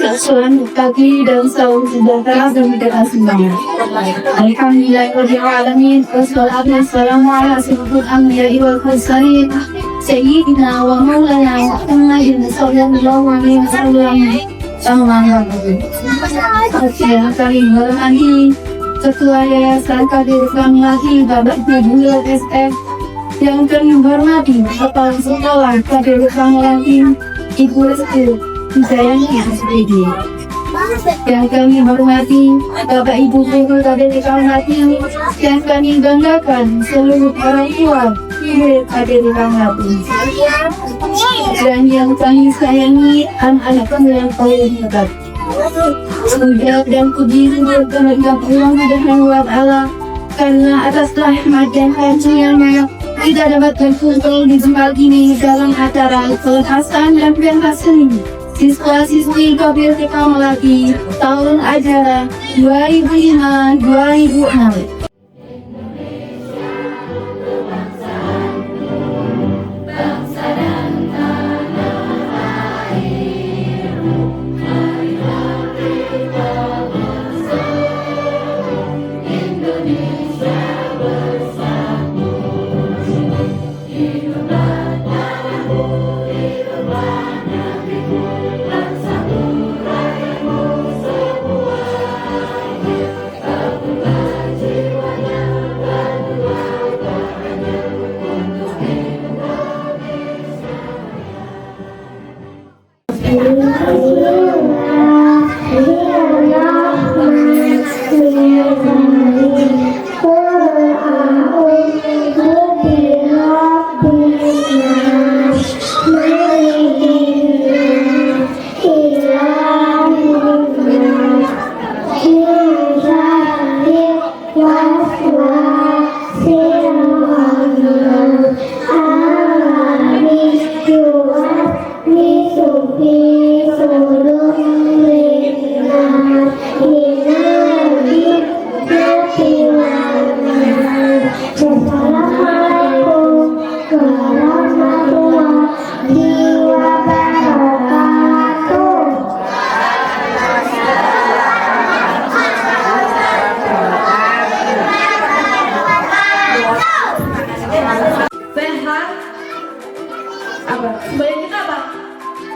Selamat pagi dan salam sejahtera bagi kita semuanya. Alhamdulillahirabbil alamin wassalatu wassalamu ala asyrofil anbiya'i wal mursalin sayyidina wa maulana Muhammadin sallallahu alaihi wasallam. Kami hormati Ketua Yayasan Kadir Kamlahi Bapak Ibu SF, yang kami hormati Kepala Sekolah Kadir Kamlahi Ibu Restu Hidayani SPD, yang kami hormati Bapak Ibu Guru Kadir Kamlahi, yang kami banggakan seluruh orang tua murid Kadir Kamlahi, dan yang kami sayangi anak-anak yang paling hebat. Semoga dan puji kepada Allah Subhanahu wa Ta'ala, karena atas rahmat dan karunia-Nya kita dapat berkumpul di tempat ini dalam acara pelepasan dan pentas seni siswa-siswi Kadir Kamlahi tahun ajaran 2005-2006.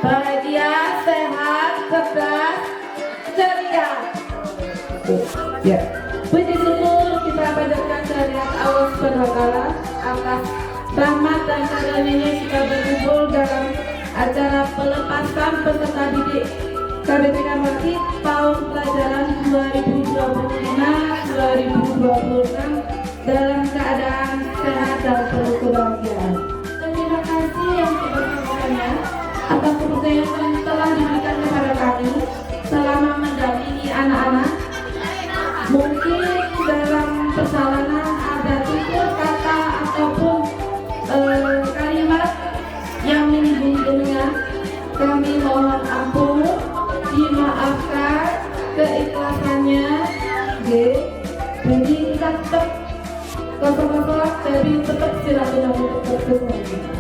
Bahagia, sehat, cerdas, ceria. Ya. Puji syukur kita panjatkan kehadirat Allah Subhanahu wa Ta'ala atas rahmat dan karunia-Nya kita berkumpul dalam acara pelepasan peserta didik Kadir Kamlahi tahun pelajaran 2025-2026 dalam keadaan sehat dan penuh kebahagiaan. Terima kasih yang sebesar-besarnya atas kepercayaan yang telah diberikan kepada kami selama mendampingi anak-anak. Mungkin dalam perjalanan ada tutur kata ataupun kalimat yang menyinggung dengan kami mohon ampun, dimaafkan keikhlasannya. Jadi kita tetap kosong-kosong, jadi tetap silaturahmi untuk bersemangat.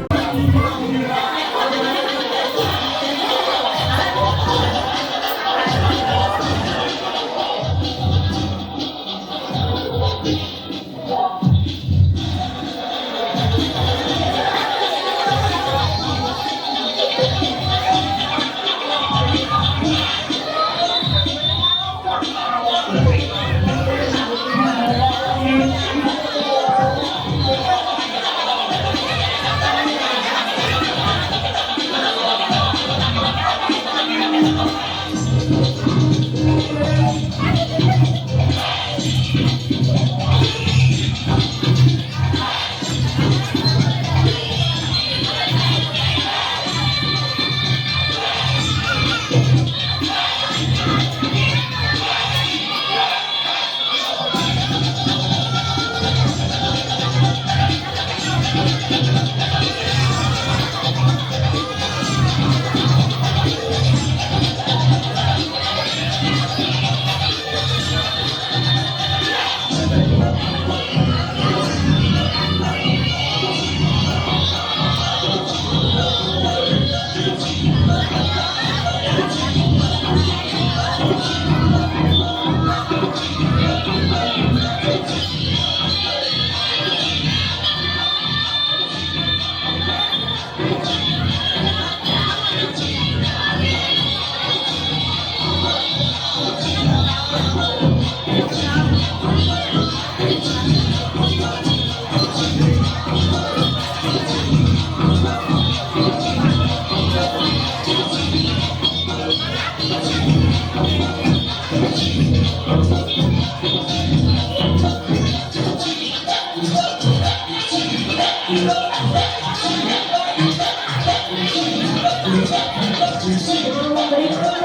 Berikutlah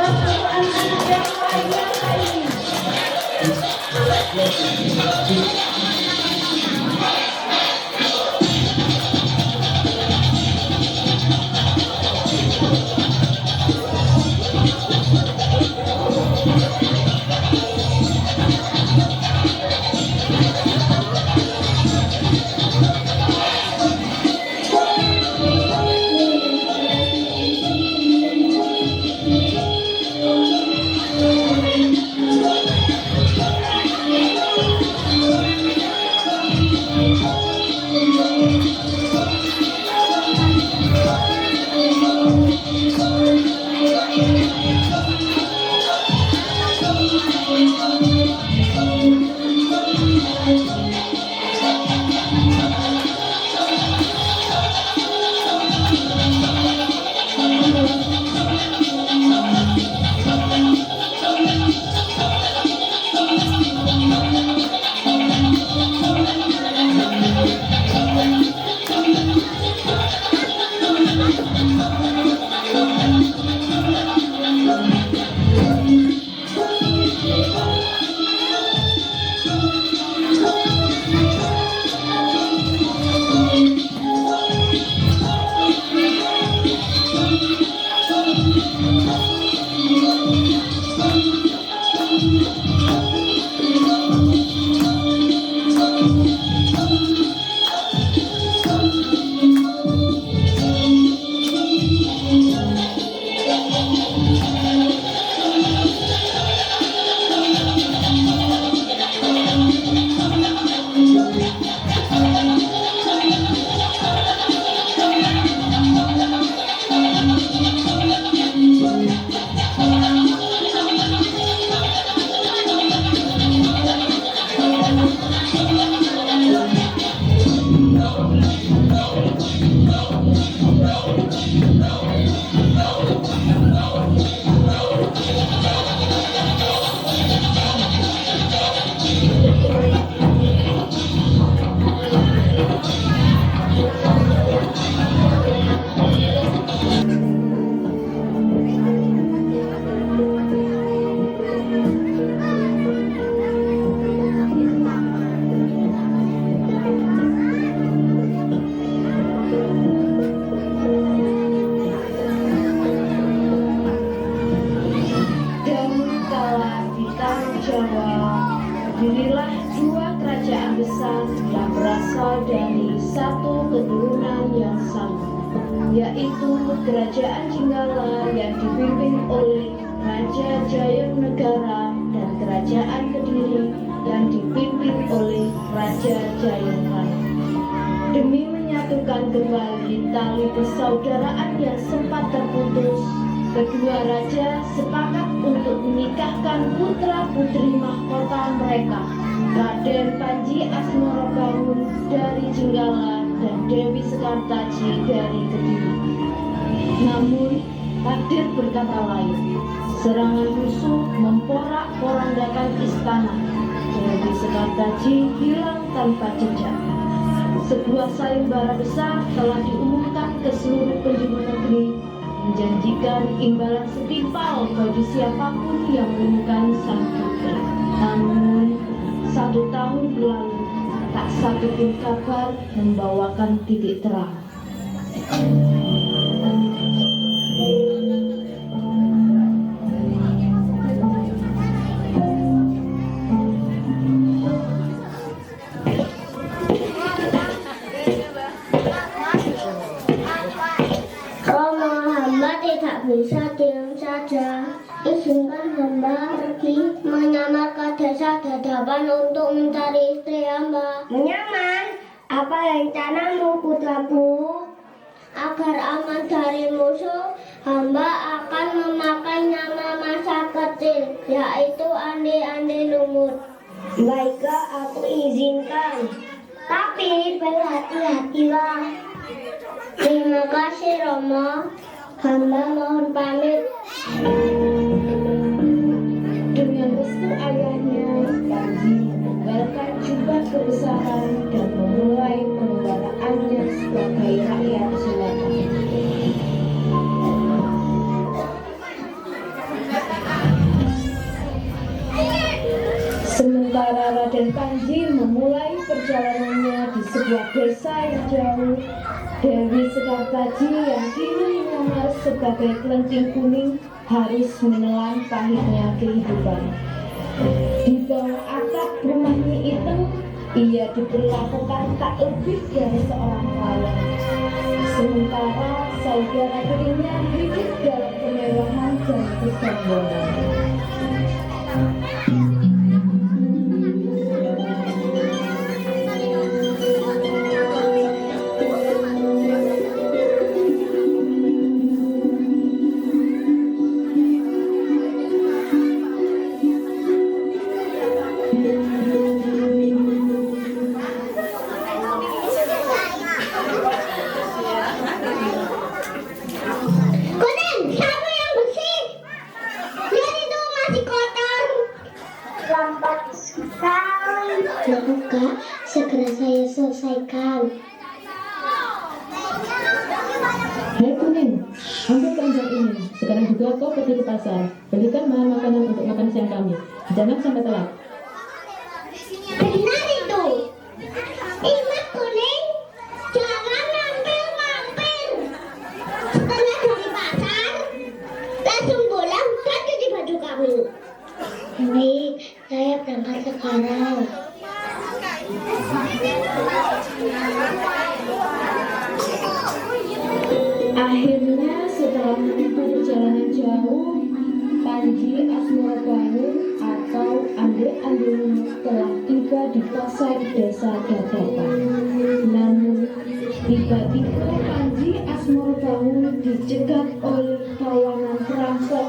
untuk anak-anak yang lainnya lain. Berdirilah dua kerajaan besar yang berasal dari satu keturunan yang sama, yaitu Kerajaan Jenggala yang dipimpin oleh Raja Jayanegara dan Kerajaan Kediri yang dipimpin oleh Raja Jayapura. Demi menyatukan kembali tali persaudaraan yang sempat terputus, kedua raja sepakat untuk menikahkan putra-putri mahkota mereka, Raden Panji Asmorobangun dari Jenggala dan Dewi Sekartaji dari Kediri. Namun, takdir berkata lain. Serangan musuh memporak-porandakan istana. Dewi Sekartaji hilang tanpa jejak. Sebuah sayembara besar telah diumumkan ke seluruh penjuru negeri, menjanjikan imbalan setimpal bagi siapapun yang menemukan sang putri. Namun, 1 tahun berlalu, tak satu pun kabar membawakan titik terang. Bisa diam saja. Izinkan hamba pergi menyamar ke desa Dadapan untuk mencari istri hamba. Menyamar? Apa rencanamu, putraku? Agar aman dari musuh, hamba akan memakai nama masa kecil, yaitu Andi-Andi Lumut. Baiklah, aku izinkan. Tapi berhati-hatilah. Terima kasih, Romo. Hamba mohon pamit. Dengan restu ayahnya, pemerintahan dan memulai penegaraannya sebagai rakyat jelata. Sementara Raden Panji memulai perjalanannya di sebuah desa yang jauh, Dewi Sekartaji yang kini menyamar sebagai kelengking kuning harus menelan pahitnya kehidupan. Di bawah atap rumah Nyi Iteng, ia diperlakukan tak lebih dari seorang pelayan. Sementara saudara tirinya hidup dalam kemewahan dan kesombongan. Kuning, siapa yang bersih? Lihat itu masih kotor. Lambat sekali. Loh kak, segera saya selesaikan. Hei Kuning, ambil keranjang ini. Sekarang juga kau pergi ke pasar. Belikan bahan makanan untuk makan siang kami. Jangan sampai telat. Benar itu. Ingat Kuning, jangan mampir-mampir. Setelah dari pasar, langsung pulang dan cuci baju kamu. Baik, saya berangkat sekarang. Akhirnya setelah menempuh perjalanan jauh, Panji Asmorobangun atau Andek-Andek telah tiba di pasar desa Dadapan. Namun tiba-tiba Panji Asmorobangun dicegat oleh kawanan perampok.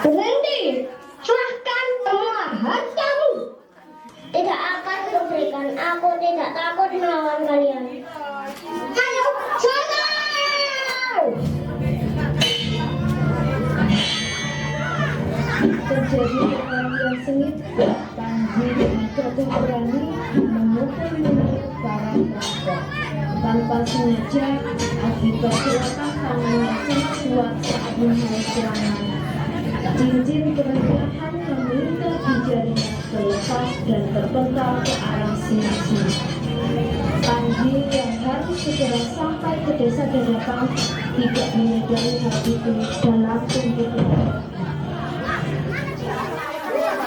Berhenti! Serahkan semua hartamu. Tidak akan kuberikan. Aku tidak takut melawan kalian. Ayo, sana! Terjadi perkelahian sengit. Panji dengan gagah berani memukul para perampok. Tanpa sengaja, akibat gerakan tangannya sangat kuat saat menarik serangan. Cincin perlahan yang melingkar di jarinya terlepas dan terpental ke arah sini. Panji yang harus segera sampai ke desa Dadapan tidak menyadari hal itu dan langsung bergerak.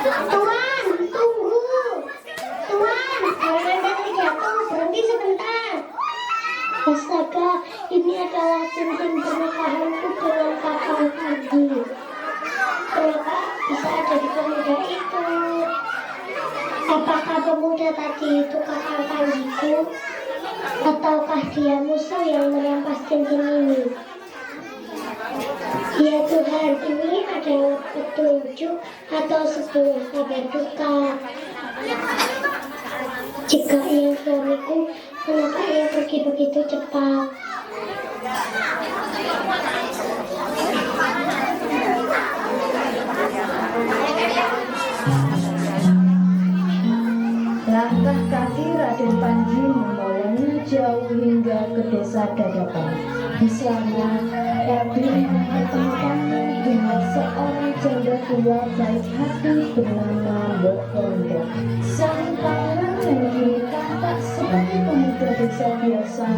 Tuan, tunggu. Tuan, jangan terjatuh. Berhenti sebentar. Astaga, ini adalah cincin pernikahanku dengan kakak Panji. Kenapa bisa ada di pemuda itu? Apakah pemuda tadi itu kakak Panjiku? Ataukah dia musuh yang merampas cincin ini? Ya Tuhan, ini adalah petunjuk atau sebuah kabar duka. Jika ia suamiku, kenapa ia pergi begitu cepat? Langkah kaki Raden Panji membawanya jauh hingga ke desa Dadapan. Di sana, Raden mempertemukannya dengan seorang janda tua baik hati bernama Mbok Rondo. Sang pangeran yang kini tampak seperti pemuda desa biasa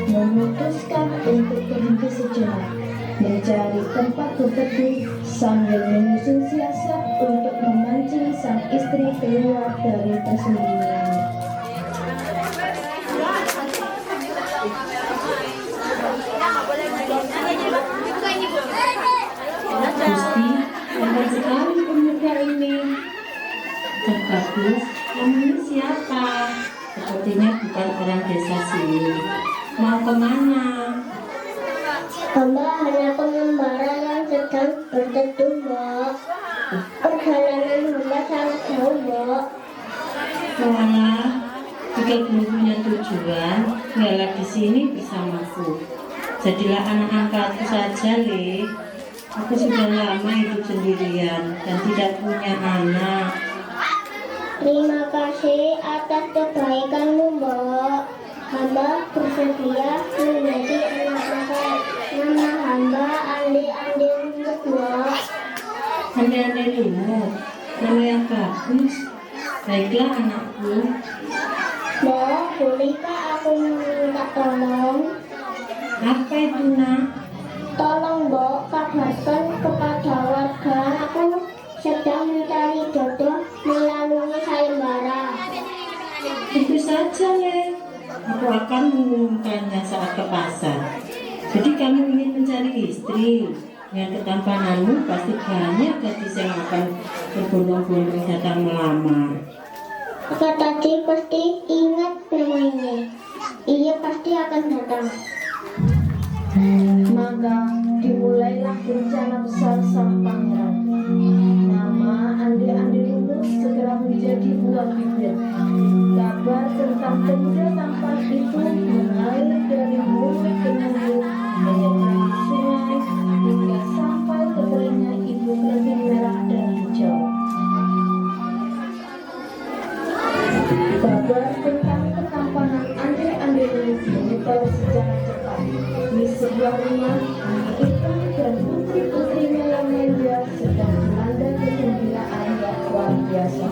memutuskan untuk berhenti sejenak, mencari tempat berteduh sambil menyusun siasat untuk memancing sang istri keluar dari persembunyian. Gusti, hebat sekali pemuda ini. Bagus, kamu ini siapa? Sepertinya bukan orang desa sini. Mau kemana? Hamba hanya pengembara yang sedang berteduh, Mbak. Perjalanan hamba sangat jauh, Mbak. Walah, jika belum punya tujuan, biarlah di sini bersamaku. Jadilah anak angkatku saja, Le. Aku sudah lama hidup sendirian dan tidak punya anak. Terima kasih atas kebaikanmu, Mbok. Hamba bersedia menjadi anak angkat. Nama hamba Andi Lumut, Mbok. Andi Lumut, nama yang bagus. Baiklah anakku. Mbok, bolehkah aku meminta tolong? Apa itu nak? Tolong, Mbok, kabarkan kepada warga aku sedang mencari jodoh melalui sayembara. Itu saja Le. Aku akan mengumumkannya saat ke pasar. Jadi kamu ingin mencari istri. Dengan ketampananmu pasti banyak gadis yang akan berbondong-bondong datang melamar. Kakak tadi pasti ingat nama ini. Ia pasti akan datang. Maka dimulailah rencana besar sang pangeran. Nama Andi Lumut segera menjadi buah bibir. Kabar tentang pemuda tampan itu mengalir dari mulut ke mulut, menyeberangi sungai hingga sampai ke telinga ibu kambing merah dan hijau. Kabar tentang ketampanan Andi Lumut menyebar secara cepat. Di sebuah rumah, Ita dan putri-putrinya yang mulia sedang dilanda kegembiraan yang luar biasa.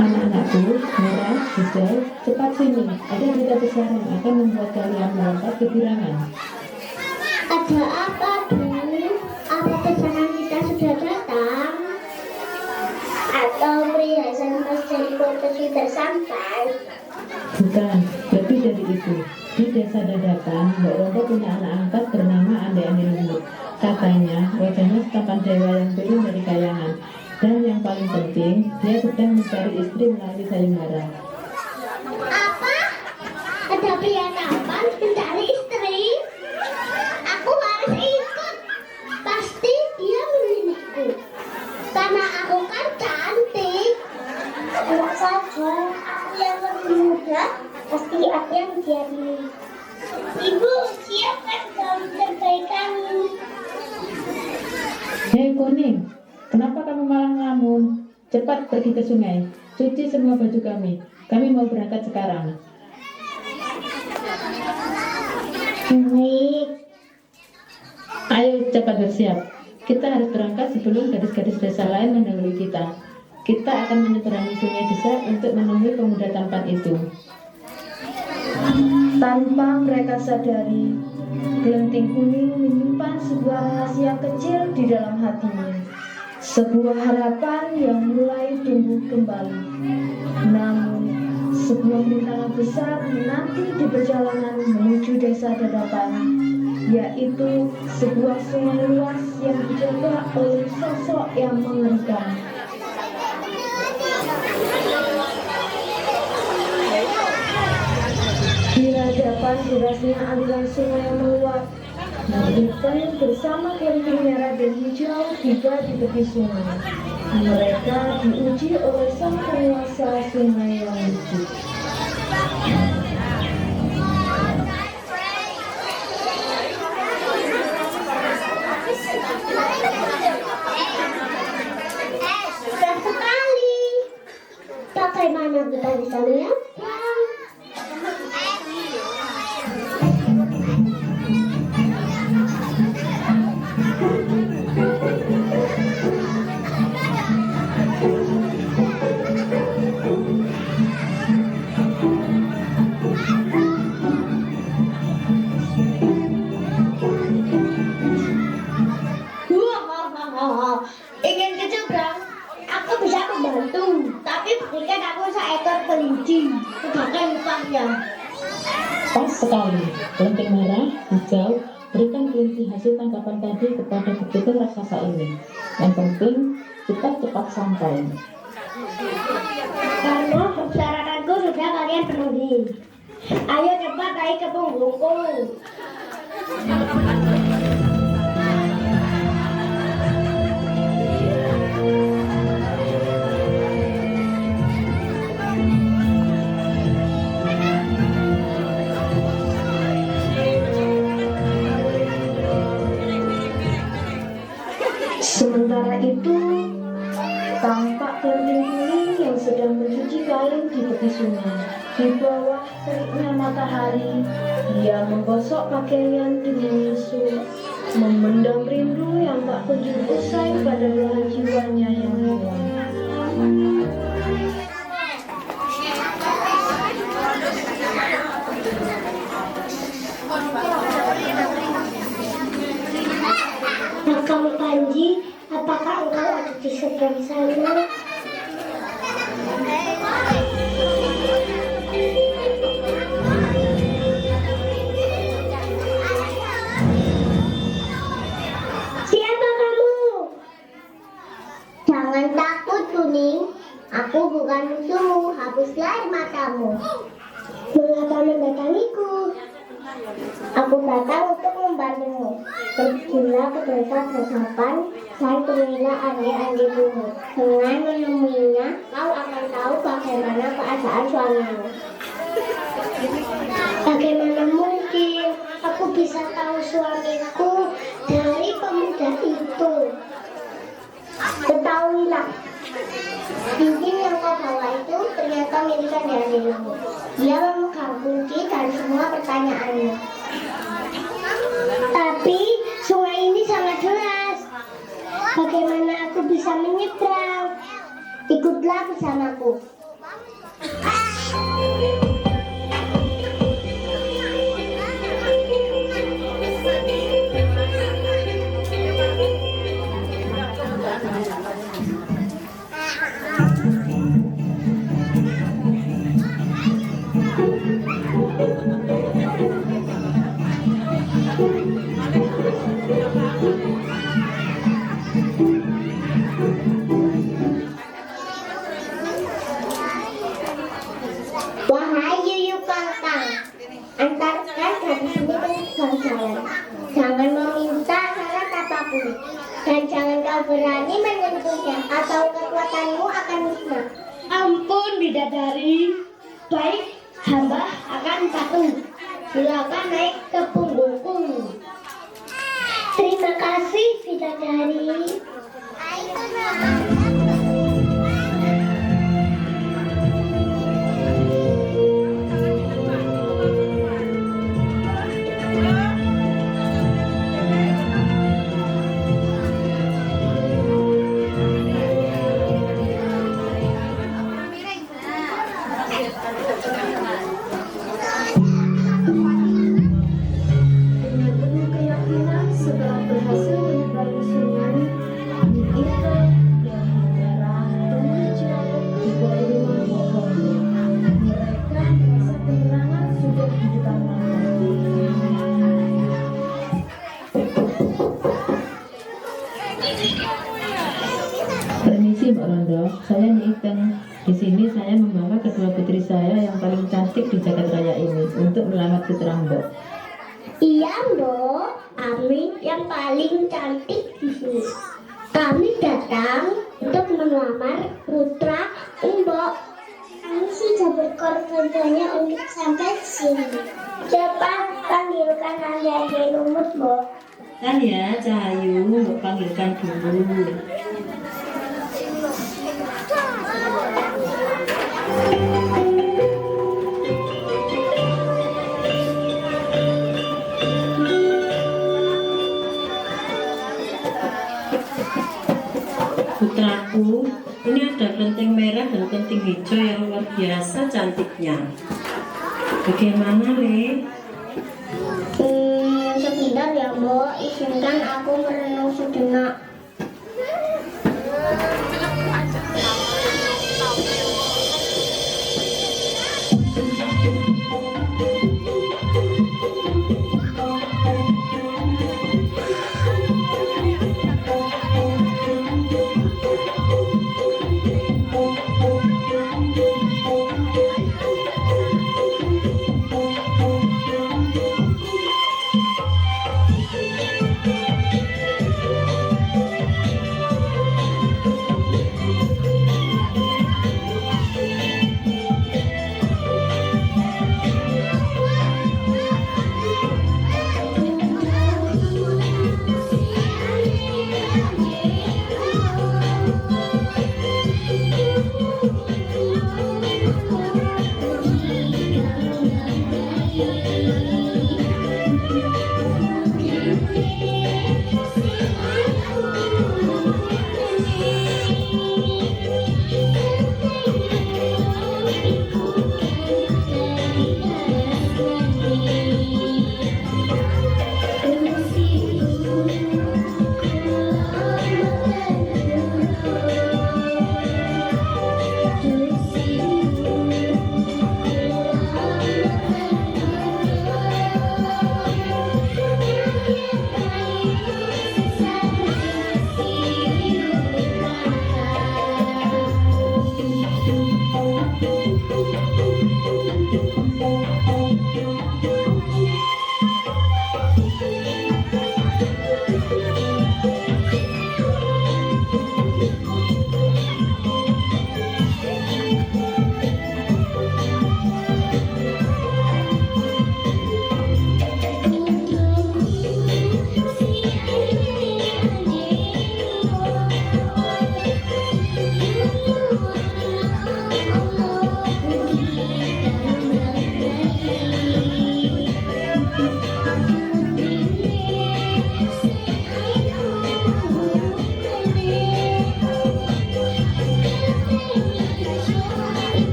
Anak-anakku, merah, hijau, cepat sini. Ada berita besar yang akan membuat kalian melompat kegirangan. Ada apa, Bu? Apa pesanan kita sudah datang? Atau perhiasan emas dari kota sudah sampai? Bukan, lebih dari itu. Di desa Dadakan, Mbak Rondo punya anak angkat bernama Andi Lumut. Katanya, wajahnya setampan dewa yang turun dari kayangan. Dan yang paling penting, dia sedang mencari istri melalui sayembara. Apa? Ada pria tampan mencari istri? Aku harus ikut. Pasti dia memilihku. Karena aku kan cantik. Enak saja, aku yang lebih muda. Pasti aku yang dia pilih. Ibu, siapkan gaun terbaik kami. Hei Kuning, kenapa kamu malah ngelamun? Cepat pergi ke sungai, cuci semua baju kami. Kami mau berangkat sekarang. Baik. Ayo cepat bersiap. Kita harus berangkat sebelum gadis-gadis desa lain mendahului kita. Kita akan menyeberangi sungai desa untuk menemui pemuda tampan itu. Tanpa mereka sadari, Gelenting Kuning menyimpan sebuah rahasia kecil di dalam hatinya. Sebuah harapan yang mulai tumbuh kembali. Namun, sebuah rintangan besar menanti di perjalanan menuju desa Dadakan, yaitu sebuah sungai luas yang dijaga oleh sosok yang mengerikan. Di hadapan derasnya aliran sungai yang meluap, Ita bersama kelinting merah dan hijau tiba di tepi sungai. Mereka diuji oleh sang penguasa sungai yang lucu. Sudah sekali. Bagaimana kita bisa menyeberang? Ingin keseberang, aku bisa membantu, tapi berikan aku seekor kelinci sebagai upahnya. Pas sekali, kelinting merah, hijau, berikan kelinci hasil tangkapan tadi kepada petugas raksasa ini. Yang penting, kita cepat sampai. Karena persyaratanku sudah kalian penuhi. Ayo cepat naik ke punggungku. Sementara itu, tampak keliling-keliling yang sedang mencuci kain di tepi sungai. Di bawah teriknya matahari, dia menggosok pakaian dengan lesu, memendam rindu yang tak kunjung usai pada belahan jiwanya yang hilang. Kamu Panji, apakah engkau ada di seberang sana? Siapa kamu? Jangan takut, Kuning. Aku bukan musuhmu. Hapuslah air matamu. Mengapa mendatangiku? Aku datang untuk membantumu. Pergilah ke tempat resapan dan temuilah adik-adikmu. Dengan menemuinya, kau akan tahu bagaimana keadaan suamimu. Bagaimana mungkin aku bisa tahu suamiku dari pemuda itu? Ketahuilah, cincin yang kau bawa itu ternyata milik adik-adikmu. Dia memegang kunci dari semua pertanyaanmu. Tapi sungai ini sangat deras. Bagaimana aku bisa menyeberang? Ikutlah bersamaku. Wahai Yuyu Kangkang, antarkan gadis ini ke seberang jalan. Jangan meminta syarat apapun, dan jangan kau berani menyentuhnya, atau kekuatanmu akan musnah. Ampun bidadari, baik hamba akan patuh. Silakan naik ke punggungku. Terima kasih bidadari. Dengan penuh keyakinan setelah berhasil menyeberangi sungai, itu dan merah penghijau di bawah rumah pohonnya. Mereka merasa penerangan sudah di depan mata. Permisi Mbak Rondo, saya Nyi Iteng. Di sini saya membawa kedua putri saya yang paling cantik di jagat raya ini untuk melamar putra Mbok. Iya, Mbok. Kami yang paling cantik di sini. Kami datang untuk melamar putra Mbok. Kami sudah berkorban banyak untuk sampai di sini. Cepat panggilkan adik-adik lumut, Mbok. Kan ya, Cahayu, Mbok panggilkan dulu. Putraku, ini ada kenting merah dan kenting hijau yang luar biasa cantiknya. Bagaimana, Le? Sebentar ya, Mbok. Izinkan aku merenung sejenak.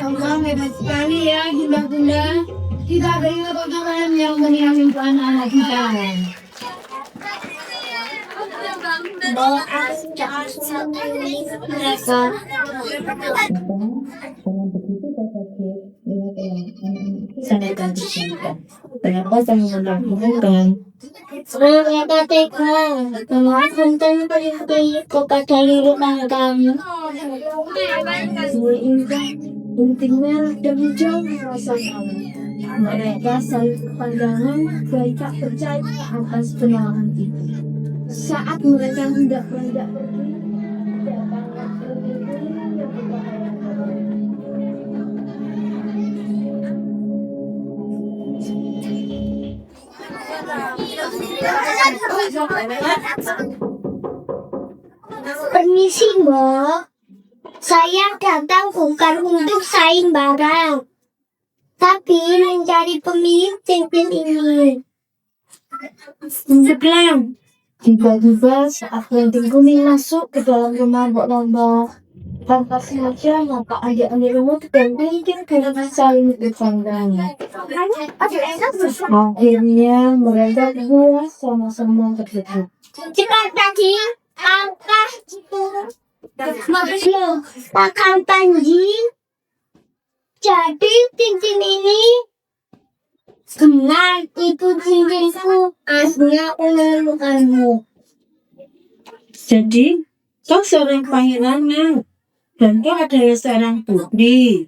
Allah, hebat sekali ya bunda-bunda. Kita beri tepuk tangan yang meriah untuk anak-anak kita. Bahwa aku jangan mereka. Dengan begitu Bapak G lewat anak-anak itu sangat dicinta. Kenapa saya melakukan? Mereka tega melakukan perintah kepada rumah kami. Intinya demi jauh rasa kamu. Mereka saling pandangan dan tak percaya atas kenalan itu. Saat mereka hendak pergi, datanglah keliling yang berbahaya. Permisi, Mbak. Saya datang bukan untuk saing barang, tapi mencari pemilik cincin ini. Sebelah, tiba-tiba saat ranting kuning masuk ke dalam rumah Mbok Lombok, tanpa sengaja mata adik-adik rumah dan mungkin karena saling berpandang. Akhirnya mereka berdua sama-sama terkejut. Cepat tadi, angkat itu. Loh, Kakang Panji. Jadi cincin ini benar itu cincinku. Aslinya aku menemukanmu. Jadi, kau seorang pangeran dan kau adalah seorang putri.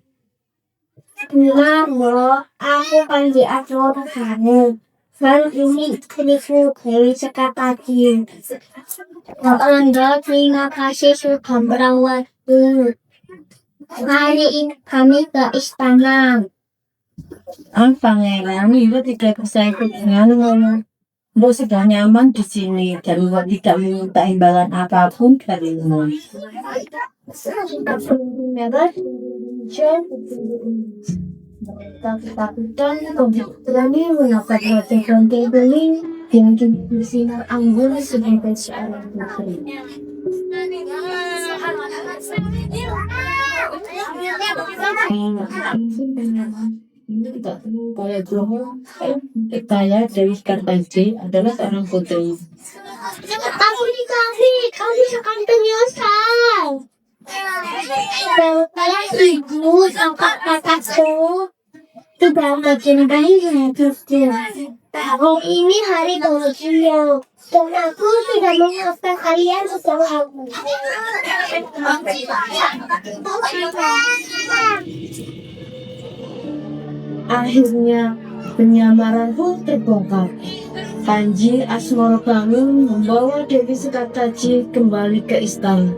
Benar, Mbak. Aku Panji Agro kamu. Baru ini istriku Dewi Sekapati. Anda terima kasih sudah merawat dulu. Hari ini kami ke istana. Pangeran, Ibu tidak bisa ikut denganmu. Ibu sudah nyaman di sini dan Ibu tidak meminta imbalan apapun darimu. Merah, hujan, mereka ketakutan, berani mendapat ranting-ranting beling yang bersinar anggun sebagai seorang putri. Ini tidak perlu kaya Bromo, Saya Dewi Kartaji adalah seorang putri. Aku dikasih, kami akan penyelesaian. Saya ibu angkat kakakku. Sudah bagian bayi dengan kecil. Tahun ini hari bahagia. Dan aku tidak mengapa kalian bersama aku. akhirnya penyamaran pun terbongkar. Panji Asmorobangun membawa Dewi Sekataji kembali ke istana.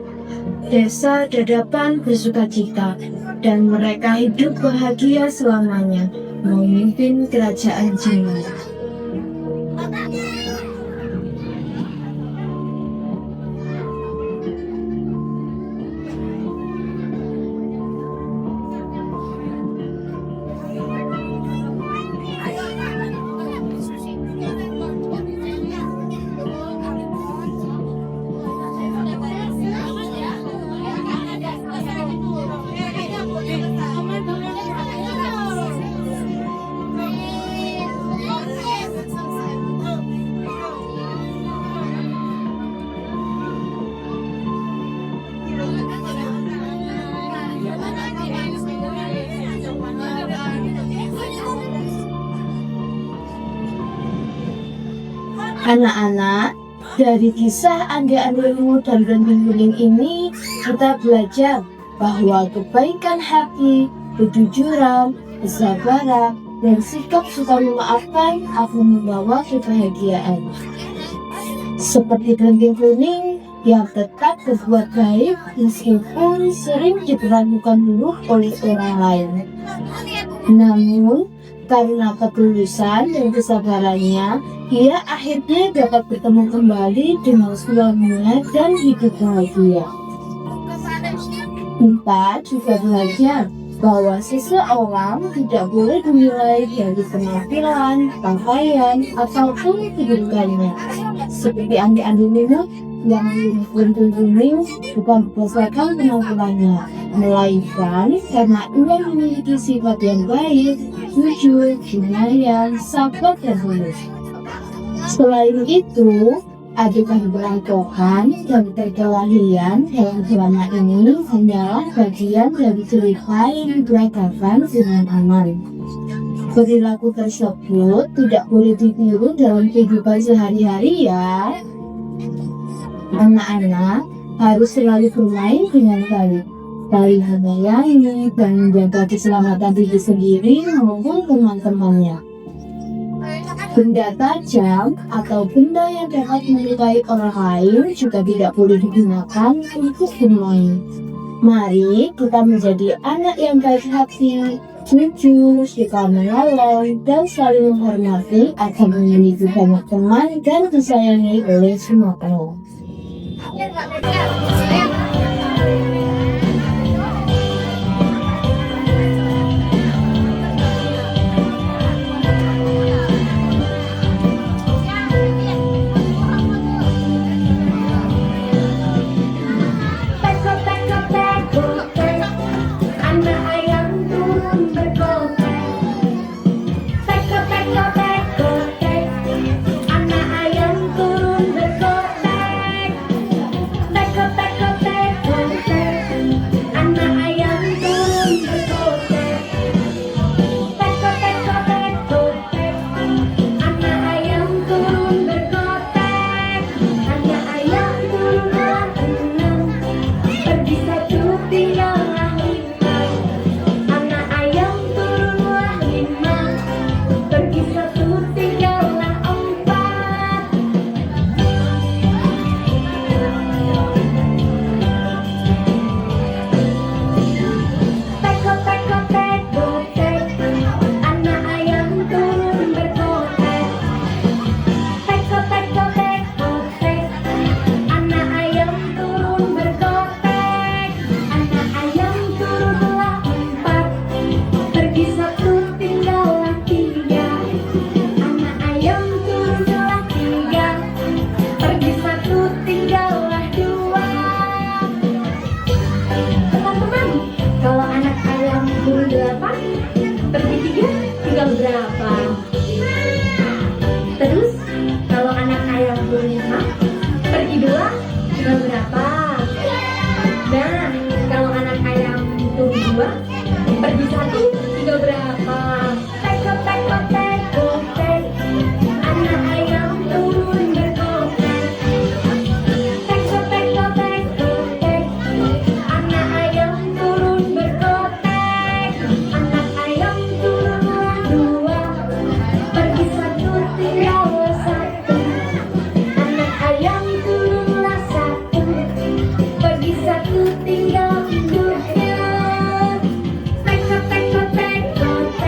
Desa Dadapan bersukacita dan mereka hidup bahagia selamanya memimpin kerajaan Jina. Anak-anak, dari kisah Ande-Andemu dan Ranting Kuning ini kita belajar bahwa kebaikan hati, kejujuran, kesabaran, dan sikap suka memaafkan akan membawa kebahagiaan. Seperti Ranting Kuning yang tetap berbuat baik meskipun sering diperlakukan buruk oleh orang lain. Namun, karena ketulusan dan kesabarannya, ia akhirnya dapat bertemu kembali dengan suaminya dan hidup bahagia. Kita juga belajar bahwa seseorang tidak boleh dinilai dari penampilan, pakaian, ataupun kedudukannya. Seperti Ande-Andemu yang Ranting Kuning bukan berdasarkan penampilannya, melainkan karena ia memiliki sifat yang baik, jujur, penyayang, sabar, dan tulus. Selain itu, adegan perampokan dan perkelahian dalam drama ini hanyalah bagian dari cerita yang diberangkatkan dengan aman. Perilaku tersebut tidak boleh ditiru dalam kehidupan sehari-hari ya. Anak-anak harus selalu bermain dengan baik, saling menyayangi dan menjaga keselamatan diri sendiri maupun teman-temannya. Benda tajam atau benda yang dapat melukai orang lain juga tidak boleh digunakan untuk bermain. Mari kita menjadi anak yang baik hati, jujur, suka menolong, dan saling menghormati agar memiliki banyak teman dan disayangi oleh semua orang. Anak ayam turun bergotek. Teko teko teko tek. Anak ayam turun bergotek. Teko teko teko tek. Anak ayam turun bergotek. Teko teko teko tek. Anak ayam turun bergotek. Anak ayam turunlah enam. Pergi satu tinggallah lima. Anak ayam turunlah lima. Pergi satu tinggallah empat. Teko teko teko tek. Anak ayam turun bergotek. Teko teko teko tek. Anak ayam turun bergotek. Anak ayam turunlah empat. Pergi satu tinggallah tiga. Anak ayam turunlah tiga. Pergi satu tinggallah dua. Teman-teman, kalau anak ayam turun 8, pergi 3, tinggal berapa? Terus, kalau anak ayam turun 5, pergi 2, tinggal berapa? Nah, kalau anak ayam turun 2, pergi 1, tinggal berapa? Teko teko teko tek. Anak ayam turun bergotek. Teko teko teko tek. Anak ayam turun bergotek. Anak ayam turunlah 2. Pergi 1, tinggallah 1. Anak ayam turunlah 1. Pergi 1, tinggal hidupnya. Teko teko teko tek.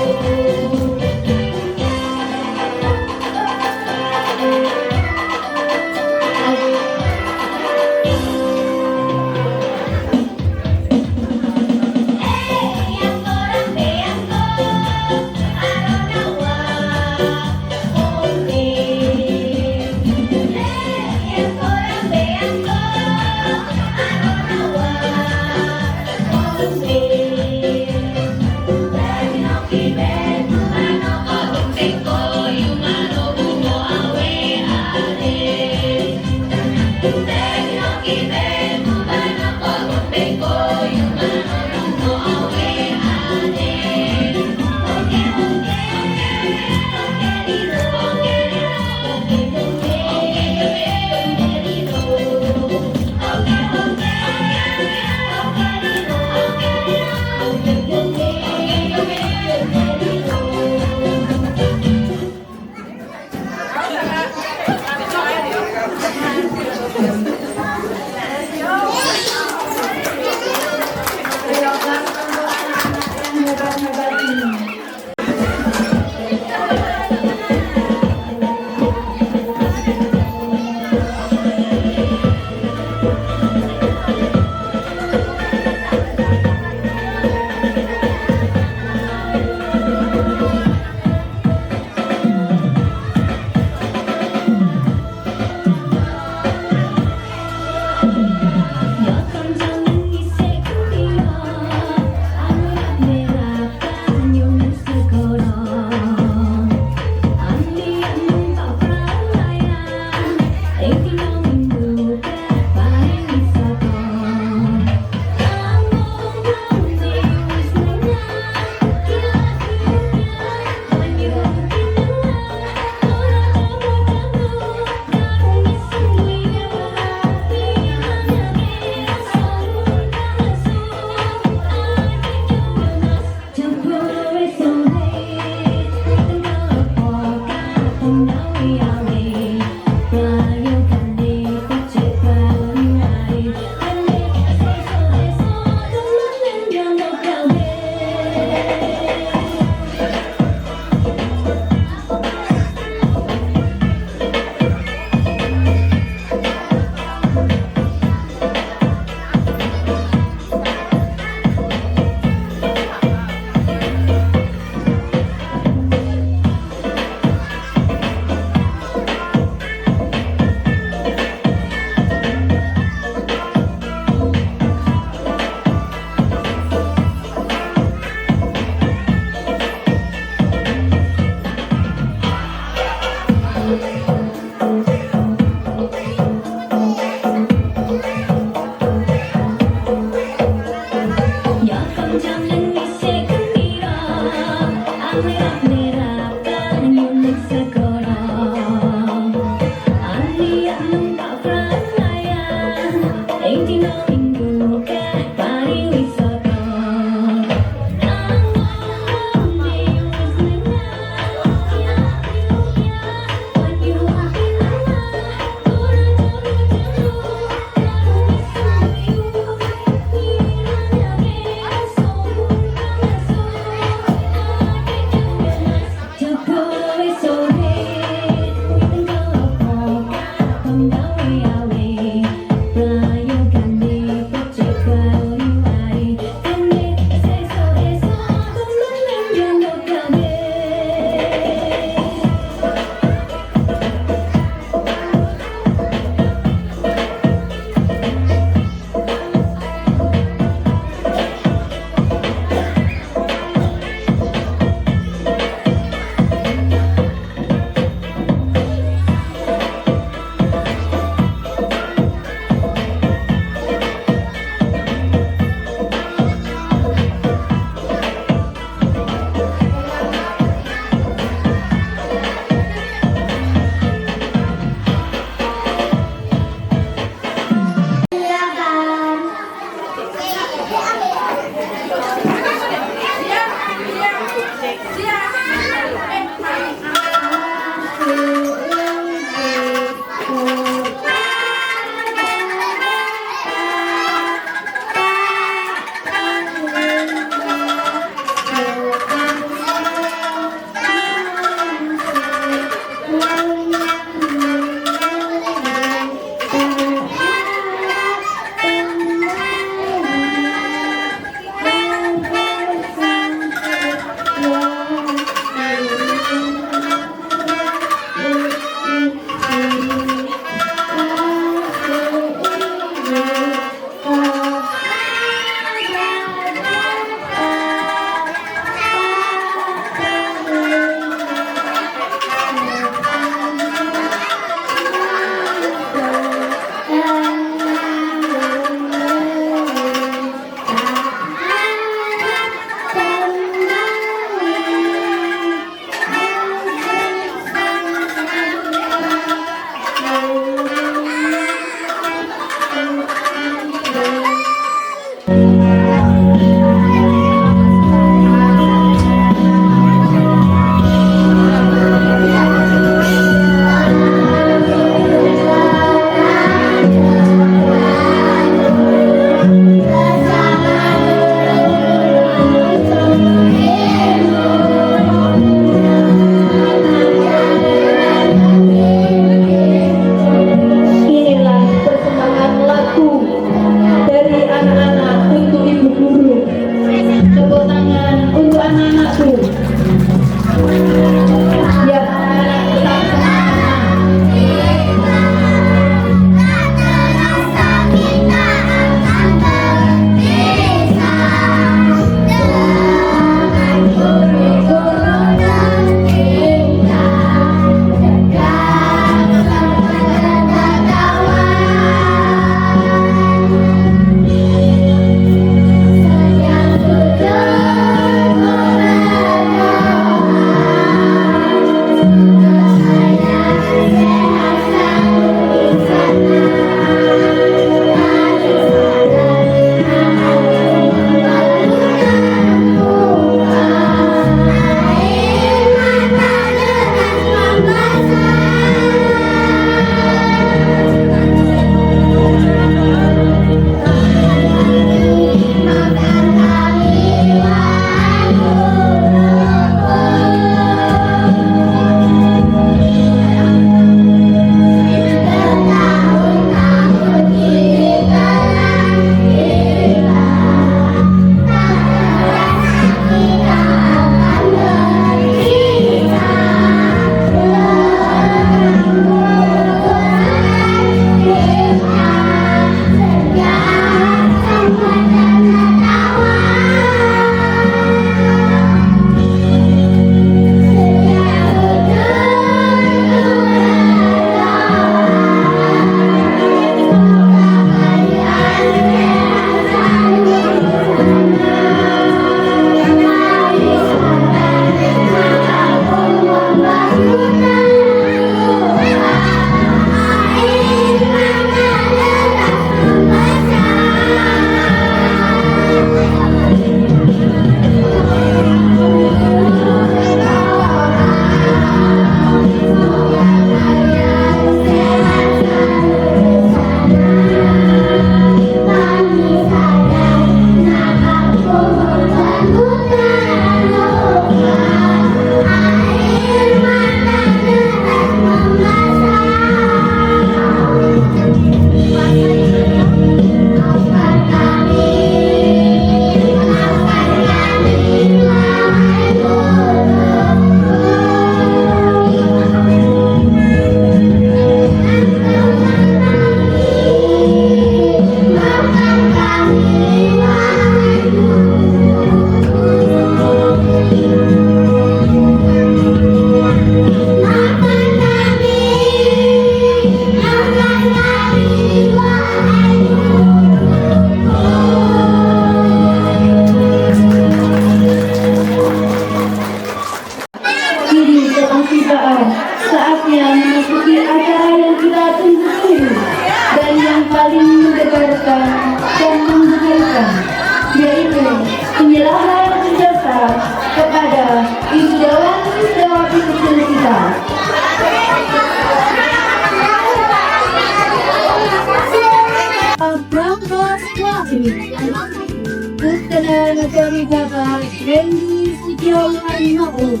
Putra dari Bapak Randy Setiawan Mako.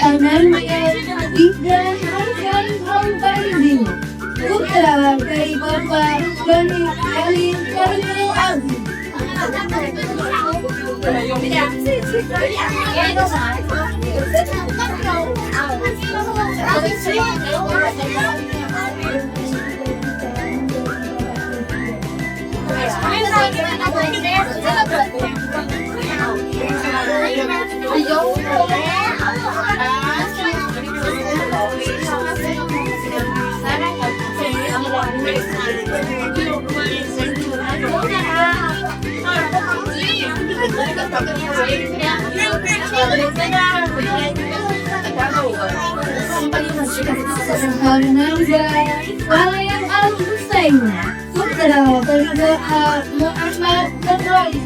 Anaknya Ibrahim Al-Baidin, putra dari Bapak Bani Elin Karnil Aziz. Ananda Walayang Al-Husain, putra dari Bapak Muhammad Ibrahim.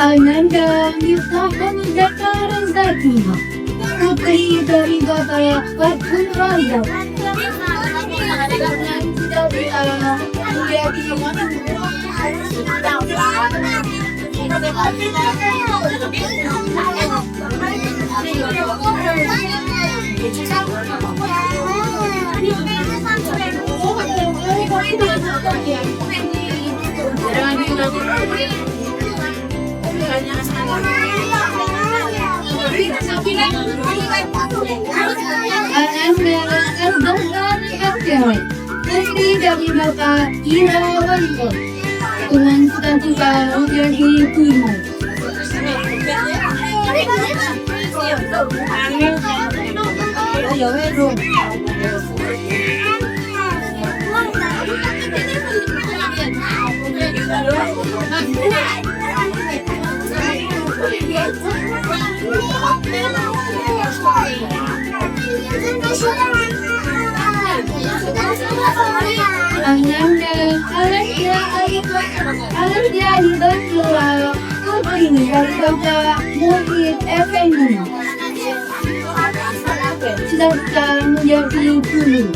Ananda Miftahul Zakaran Zaki, putri dari Bapak Fathul Rajab. Ananda Az-Zahrani Akhir, putri dari Bapak Ira Wanto, dengan cita-cita menjadi guru. Ananda Alasya Hidayatullah, putri dari Bapak Muhyidd Effendi, cita-cita menjadi guru.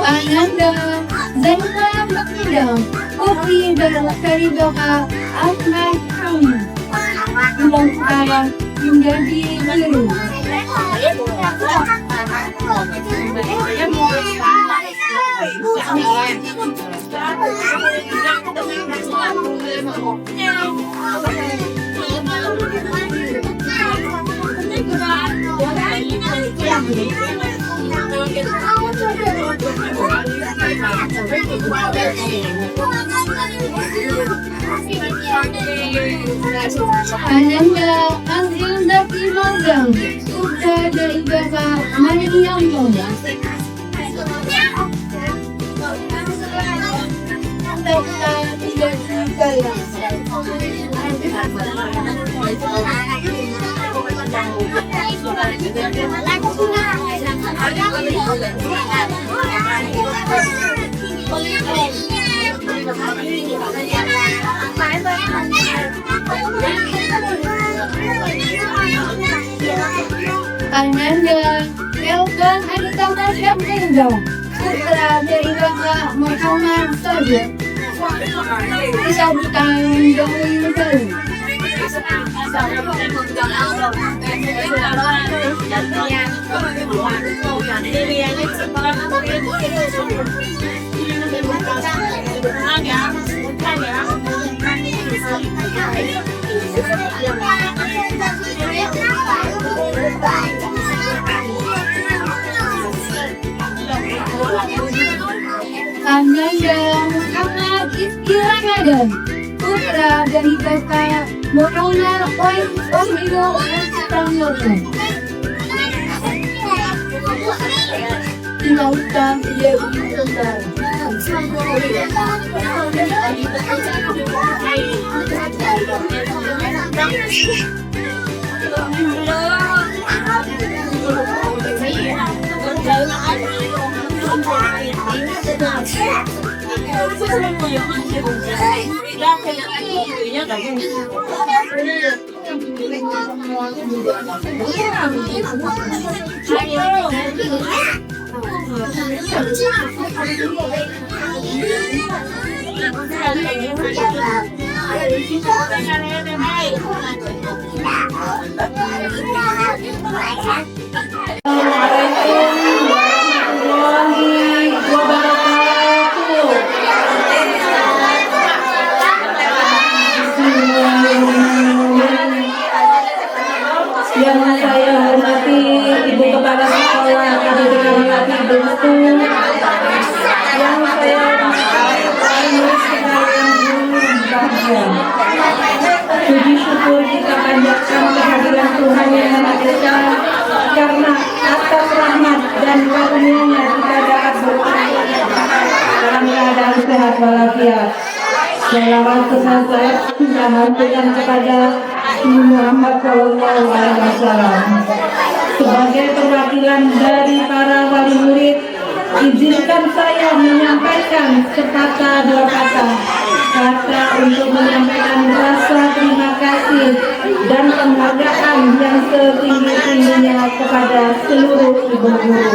Ananda Zainal Bakidam, putri dari Bapak Ahmad Hamid, cita-cita menjadi guru. Ananda Azil Zaki Mazam, putra dari Bapak Maniyanto. Ananda Elkan Anita Masya meninggal. Putra dari Bapak Muhammad saja. Disambutkan dengan negara. Ananda Muhammad Rizky Ramadan, putra dari Bapak Muhammad Wahyu Pramono. Dilakukan dia berkembang. Yang saya hormati Ibu Kepala Sekolah Kabupaten Bengkulu, yang saya hormati murid sekalian guru bahagia. Puji syukur kita panjatkan kehadiran Tuhan yang Maha Esa, karena atas rahmat dan karunia-Nya kita dapat berkumpul dalam keadaan sehat walafiat. Selawat sesaat kita haturkan kepada Muhammad Sallallahu Alaihi Wasallam. Sebagai perwakilan dari para wali murid, izinkan saya menyampaikan sepatah dua kata untuk menyampaikan rasa terima kasih dan penghargaan yang setinggi-tingginya kepada seluruh ibu guru.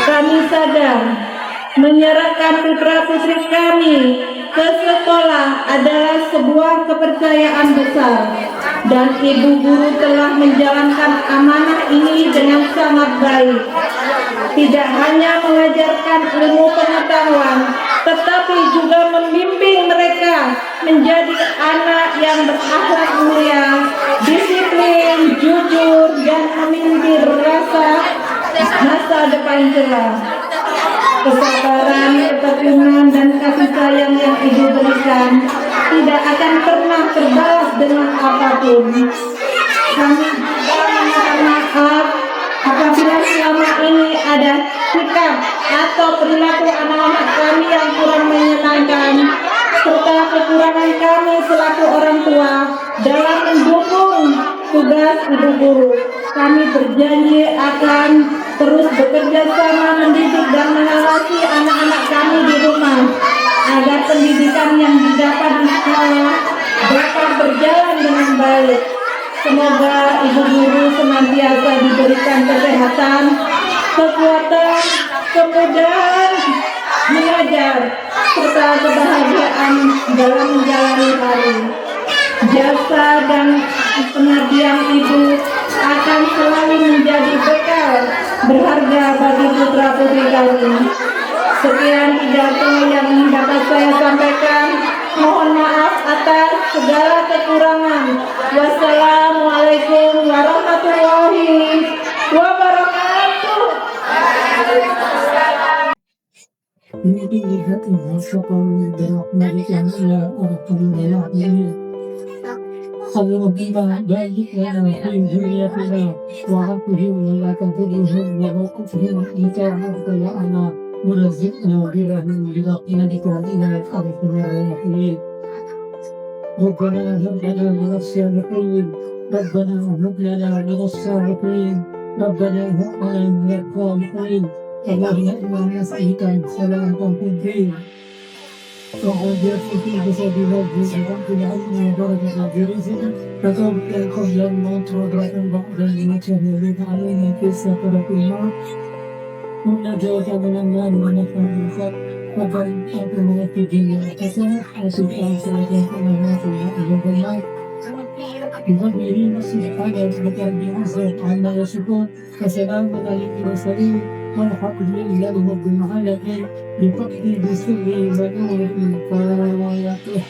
Kami sadar menyerahkan putra-putri kami ke sekolah adalah sebuah kepercayaan besar, dan ibu guru telah menjalankan amanah ini dengan sangat baik. Tidak hanya mengajarkan ilmu pengetahuan, tetapi juga membimbing mereka menjadi anak yang berakhlak mulia, disiplin, jujur, dan memiliki rasa masa depan cerah. Kesabaran, ketekunan, dan kasih sayang yang Ibu berikan tidak akan pernah terbalas dengan apapun. Kami juga memohon maaf apabila selama ini ada sikap atau perilaku anak-anak kami yang kurang menyenangkan, serta kekurangan kami selaku orang tua dalam mendukung tugas ibu guru. Kami berjanji akan terus bekerja sama mendidik dan mengawasi anak-anak kami di rumah, agar pendidikan yang didapat di sekolah dapat berjalan dengan baik. Semoga ibu guru senantiasa diberikan kesehatan, kekuatan, kemudahan mengajar, serta kebahagiaan dalam menjalani hari. Jasa dan pengabdian ibu akan selalu menjadi bekal berharga bagi putra-putri kami. Sekian pidato yang dapat saya sampaikan. Mohon maaf atas segala kekurangan. Wassalamualaikum warahmatullahi wabarakatuh. Mungkin lihat ini sekolah berak yang ia orang penilaian ini. Kalau kita balik dari dunia kita, waktu melakukan tujuan waktu kita adalah anak meraziknya bila kita dikalikan hari ini. Bukanlah hanya manusia lain, Rabbana hubna manusia-lain, Rabbana hubna lain. Allahumma inna nas'aluka salamatan fid din وعافية في جسد ربي ورب العلم ودرجة الجريزة كتبت قبل الموت وبعد بعد الموت وذلك علينا في سكرة الموت والنجاة من النار ونفع من الخلق وبل أكرم في الدنيا حسنة حسب أنسى من الموت وإلى الموت بفضله سبحانه وتعالى عزة عما يصفون وسلام على المرسلين والحق لله رب العالمين بفضل بسره ونوره فلا يطيح